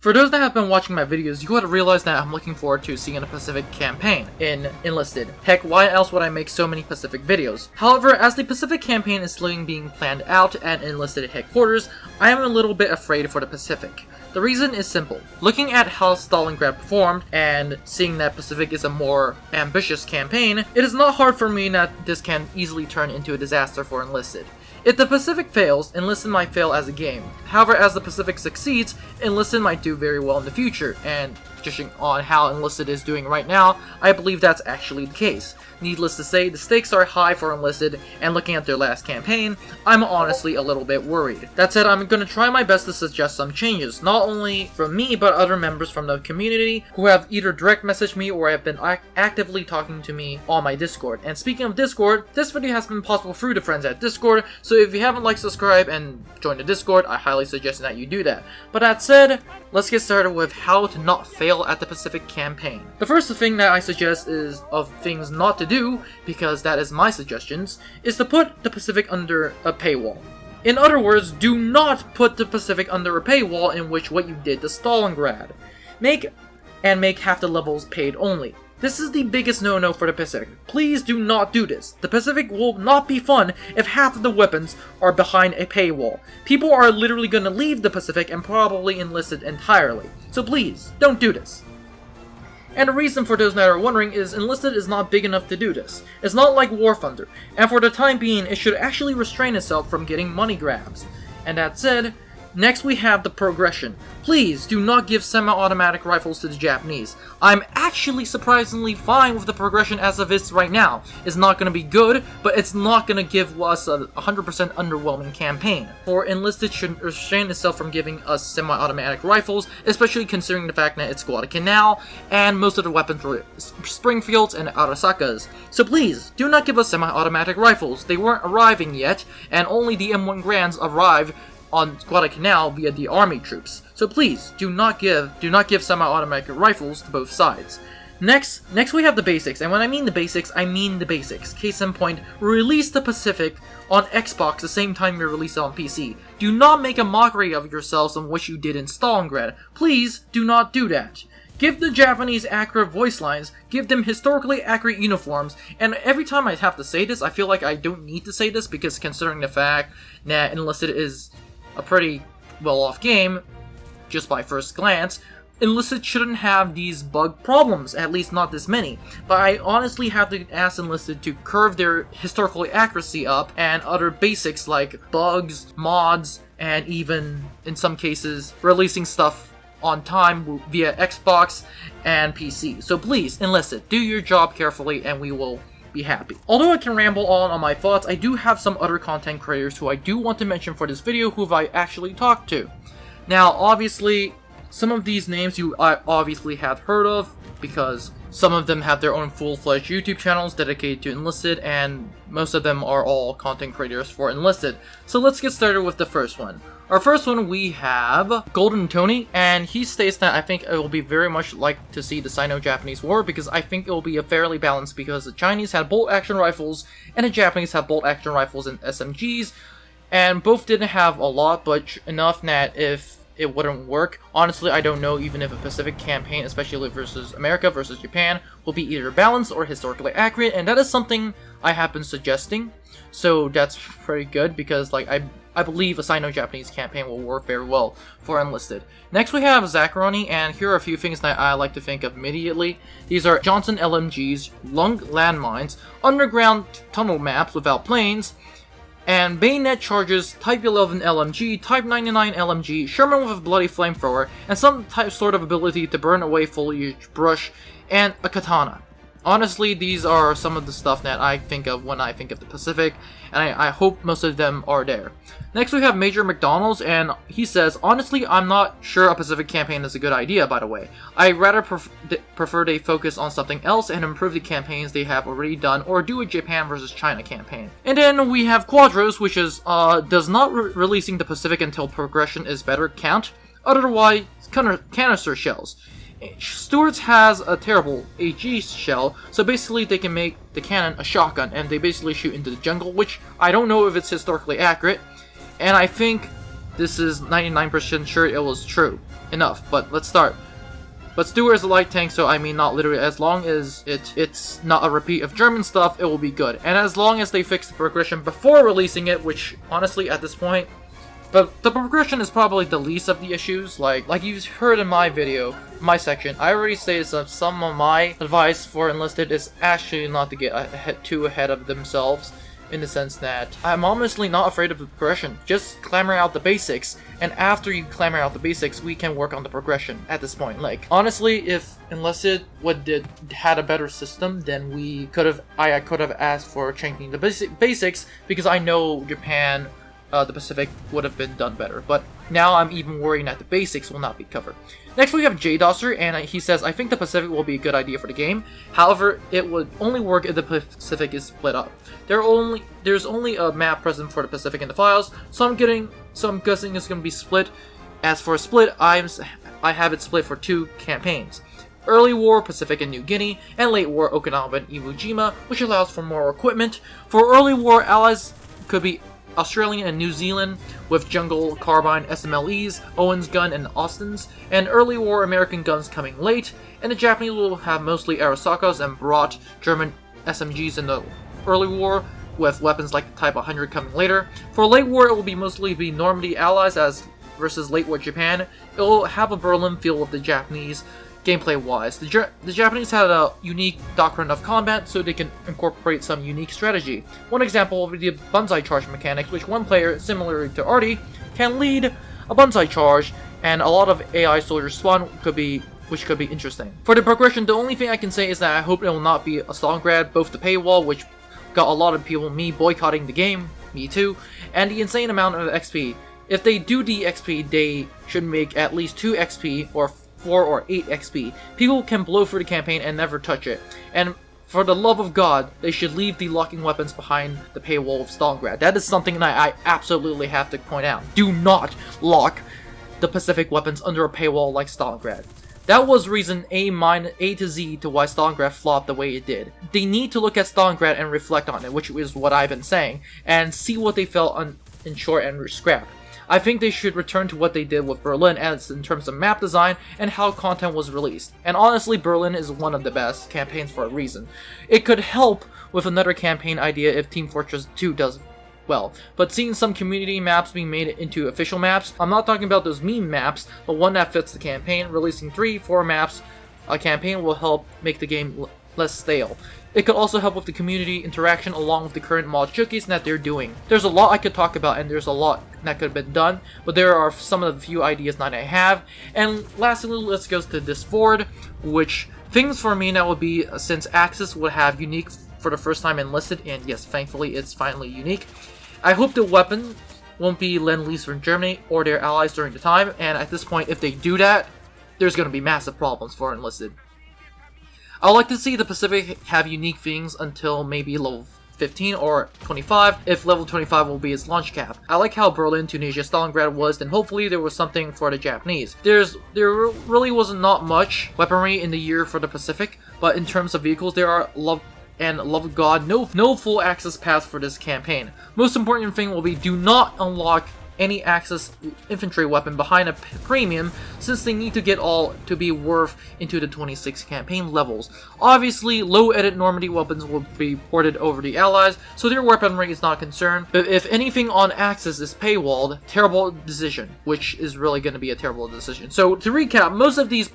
For those that have been watching my videos, you gotta realize that I'm looking forward to seeing a Pacific campaign in Enlisted. Heck, why else would I make so many Pacific videos? However, as the Pacific campaign is slowly being planned out at Enlisted headquarters, I am a little bit afraid for the Pacific. The reason is simple. Looking at how Stalingrad performed, and seeing that Pacific is a more ambitious campaign, it is not hard for me that this can easily turn into a disaster for Enlisted. If the Pacific fails, Enlisted might fail as a game. However, as the Pacific succeeds, Enlisted might do very well in the future, and judging on how Enlisted is doing right now, I believe that's actually the case. Needless to say, the stakes are high for Enlisted, and looking at their last campaign, I'm honestly a little bit worried. That said, I'm gonna try my best to suggest some changes, not only from me, but other members from the community who have either direct messaged me or have been actively talking to me on my Discord. And speaking of Discord, this video has been possible through the friends at Discord, so if you haven't liked, subscribe, and joined the Discord, I highly suggest that you do that. But that said, let's get started with how to not fail at the Pacific campaign. The first thing that I suggest is of things not to do, because that is my suggestions, is to put the Pacific under a paywall. In other words, do not put the Pacific under a paywall in which what you did to Stalingrad. Make half the levels paid only. This is the biggest no-no for the Pacific. Please do not do this. The Pacific will not be fun if half of the weapons are behind a paywall. People are literally gonna leave the Pacific and probably enlisted entirely. So please, don't do this. And the reason for those that are wondering is Enlisted is not big enough to do this. It's not like War Thunder, and for the time being, it should actually restrain itself from getting money grabs. And that said, next we have the progression. Please do not give semi-automatic rifles to the Japanese. I'm actually surprisingly fine with the progression as of it's right now. It's not going to be good, but it's not going to give us a 100% underwhelming campaign. For Enlisted should restrain itself from giving us semi-automatic rifles, especially considering the fact that it's Guadalcanal, and most of the weapons were Springfields and Arasakas. So please, do not give us semi-automatic rifles. They weren't arriving yet, and only the M1 Grands arrived on Guadalcanal via the army troops. So please, do not give semi-automatic rifles to both sides. Next we have the basics, and when I mean the basics, I mean the basics. Case in point, release the Pacific on Xbox the same time you release it on PC. Do not make a mockery of yourselves on what you did in Stalingrad. Please, do not do that. Give the Japanese accurate voice lines, give them historically accurate uniforms, and every time I have to say this, I feel like I don't need to say this because considering the fact that Enlisted is a pretty well-off game, just by first glance, Enlisted shouldn't have these bug problems, at least not this many. But I honestly have to ask Enlisted to curve their historical accuracy up and other basics like bugs, mods, and even, in some cases, releasing stuff on time via Xbox and PC. So please, Enlisted, do your job carefully and we will be happy. Although I can ramble on my thoughts, I do have some other content creators who I do want to mention for this video who I actually talked to. Now, obviously, some of these names you obviously have heard of, because some of them have their own full-fledged YouTube channels dedicated to Enlisted, and most of them are all content creators for Enlisted. So let's get started with the first one. Our first one, we have Golden Tony, and he states that I think it will be very much like to see the Sino-Japanese War, because I think it will be a fairly balanced, because the Chinese had bolt-action rifles, and the Japanese have bolt-action rifles and SMGs, and both didn't have a lot, but enough that if it wouldn't work. Honestly, I don't know even if a Pacific campaign, especially versus America versus Japan, will be either balanced or historically accurate, and that is something I have been suggesting. So that's pretty good, because like I believe a Sino-Japanese campaign will work very well for Enlisted. Next we have Zacharoni, and here are a few things that I like to think of immediately. These are Johnson LMGs, Lung landmines, underground tunnel maps without planes, and bayonet charges, Type 11 LMG, Type 99 LMG, Sherman with a bloody flamethrower, and some sort of ability to burn away foliage, brush, and a katana. Honestly, these are some of the stuff that I think of when I think of the Pacific, and I hope most of them are there. Next we have Major McDonald's, and he says, honestly, I'm not sure a Pacific campaign is a good idea, by the way. I rather prefer they focus on something else and improve the campaigns they have already done, or do a Japan versus China campaign. And then we have Quadros, which is, does not releasing the Pacific until progression is better count, otherwise canister shells. Stewart's has a terrible HE shell, so basically they can make the cannon a shotgun, and they basically shoot into the jungle, which I don't know if it's historically accurate, and I think this is 99% sure it was true. enough, but let's start. But Stuart is a light tank, so I mean not literally. As long as it's not a repeat of German stuff, it will be good. And as long as they fix the progression before releasing it, which honestly at this point, but the progression is probably the least of the issues. Like you've heard in my video, my section, I already stated some of my advice for Enlisted is actually not to get too ahead of themselves, in the sense that I'm honestly not afraid of the progression. Just clamor out the basics, and after you clamor out the basics, we can work on the progression at this point. Like, honestly, if Enlisted had a better system, then I could have asked for changing the basics, because I know Japan, the Pacific would have been done better. But now I'm even worrying that the basics will not be covered. Next we have JDosser, and he says, I think the Pacific will be a good idea for the game. However, it would only work if the Pacific is split up. There's only a map present for the Pacific in the files, so I'm guessing it's going to be split. As for a split, I have it split for 2 campaigns. Early War, Pacific and New Guinea, and Late War, Okinawa and Iwo Jima, which allows for more equipment. For Early War, allies could be Australia and New Zealand with Jungle Carbine SMLEs, Owens Gun, and Austins, and Early War American guns coming late, and the Japanese will have mostly Arasakas and brought German SMGs in the Early War, with weapons like the Type 100 coming later. For Late War, it will mostly be Normandy allies versus Late War Japan. It will have a Berlin feel with the Japanese. Gameplay-wise, the Japanese had a unique doctrine of combat, so they can incorporate some unique strategy. One example would be the Banzai Charge mechanics, which one player, similar to Artie, can lead a Banzai Charge, and a lot of AI soldiers spawn, which could be interesting. For the progression, the only thing I can say is that I hope it will not be a Stalingrad, both the paywall, which got a lot of people, me boycotting the game, me too, and the insane amount of XP. If they do the XP, they should make at least 2 XP, or 4 or 8 XP. People can blow through the campaign and never touch it. And for the love of God, they should leave the locking weapons behind the paywall of Stalingrad. That is something that I absolutely have to point out. Do not lock the Pacific weapons under a paywall like Stalingrad. That was reason A to Z to why Stalingrad flopped the way it did. They need to look at Stalingrad and reflect on it, which is what I've been saying, and see what they felt in short and scrap. I think they should return to what they did with Berlin as in terms of map design and how content was released. And honestly, Berlin is one of the best campaigns for a reason. It could help with another campaign idea if Team Fortress 2 does well, but seeing some community maps being made into official maps, I'm not talking about those meme maps, but one that fits the campaign, releasing 3-4 maps a campaign will help make the game less stale. It could also help with the community interaction along with the current mod showcase that they're doing. There's a lot I could talk about and there's a lot that could have been done, but there are some of the few ideas that I have. And lastly, let's go to this forward, which things for me now would be, since Axis would have unique for the first time Enlisted, and yes, thankfully it's finally unique. I hope the weapon won't be Lend-Lease from Germany or their allies during the time, and at this point, if they do that, there's going to be massive problems for Enlisted. I'd like to see the Pacific have unique things until maybe level 15 or 25, if level 25 will be its launch cap. I like how Berlin, Tunisia, Stalingrad was, then hopefully there was something for the Japanese. There really wasn't not much weaponry in the year for the Pacific, but in terms of vehicles, there are love of God, no full access paths for this campaign. Most important thing will be do not unlock any Axis infantry weapon behind a premium, since they need to get all to be worth into the 26 campaign levels. Obviously, low edit Normandy weapons will be ported over the allies, so their weaponry is not a concern, but if anything on Axis is paywalled, terrible decision, which is really going to be a terrible decision. So to recap, most of these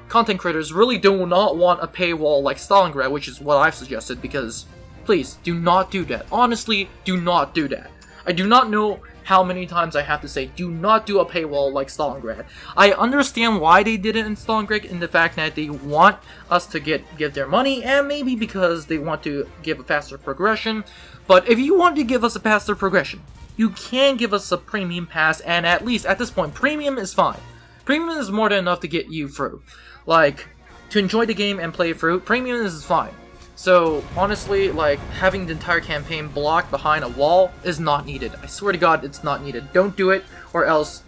content creators really do not want a paywall like Stalingrad, which is what I've suggested, because please, do not do that. Honestly, do not do that. I do not know how many times I have to say, do not do a paywall like Stalingrad. I understand why they did it in Stalingrad, in the fact that they want us to give their money, and maybe because they want to give a faster progression. But if you want to give us a faster progression, you can give us a premium pass, and at least at this point, premium is fine. Premium is more than enough to get you through. Like, to enjoy the game and play it through, premium is fine. So, honestly, like, having the entire campaign blocked behind a wall is not needed. I swear to God, it's not needed. Don't do it, or else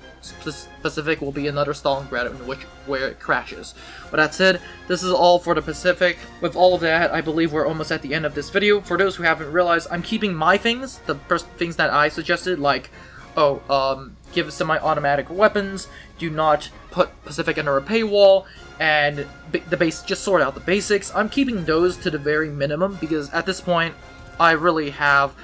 Pacific will be another Stalingrad where it crashes. But that said, this is all for the Pacific. With all of that, I believe we're almost at the end of this video. For those who haven't realized, I'm keeping my things, the things that I suggested, like give semi-automatic weapons, do not put Pacific under a paywall, and just sort out the basics. I'm keeping those to the very minimum because at this point, I really have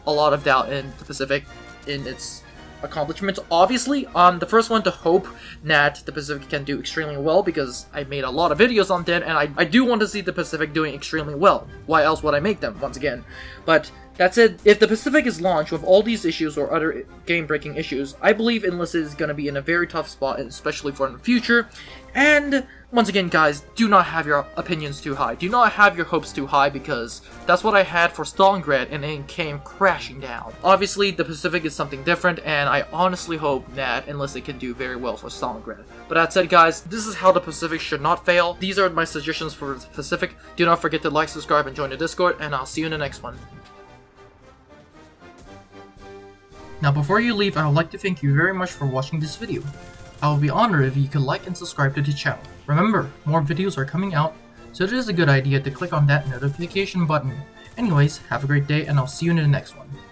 a lot of doubt in the Pacific in its accomplishments. Obviously, I'm the first one to hope that the Pacific can do extremely well because I made a lot of videos on that, and I do want to see the Pacific doing extremely well. Why else would I make them, once again? But that said, if the Pacific is launched with all these issues or other game-breaking issues, I believe Enlisted is going to be in a very tough spot, especially for the future. And once again, guys, do not have your opinions too high. Do not have your hopes too high because that's what I had for Stalingrad and it came crashing down. Obviously, the Pacific is something different, and I honestly hope that Enlisted can do very well for Stalingrad. But that said, guys, this is how the Pacific should not fail. These are my suggestions for the Pacific. Do not forget to like, subscribe, and join the Discord, and I'll see you in the next one. Now before you leave, I would like to thank you very much for watching this video. I would be honored if you could like and subscribe to the channel. Remember, more videos are coming out, so it is a good idea to click on that notification button. Anyways, have a great day and I'll see you in the next one.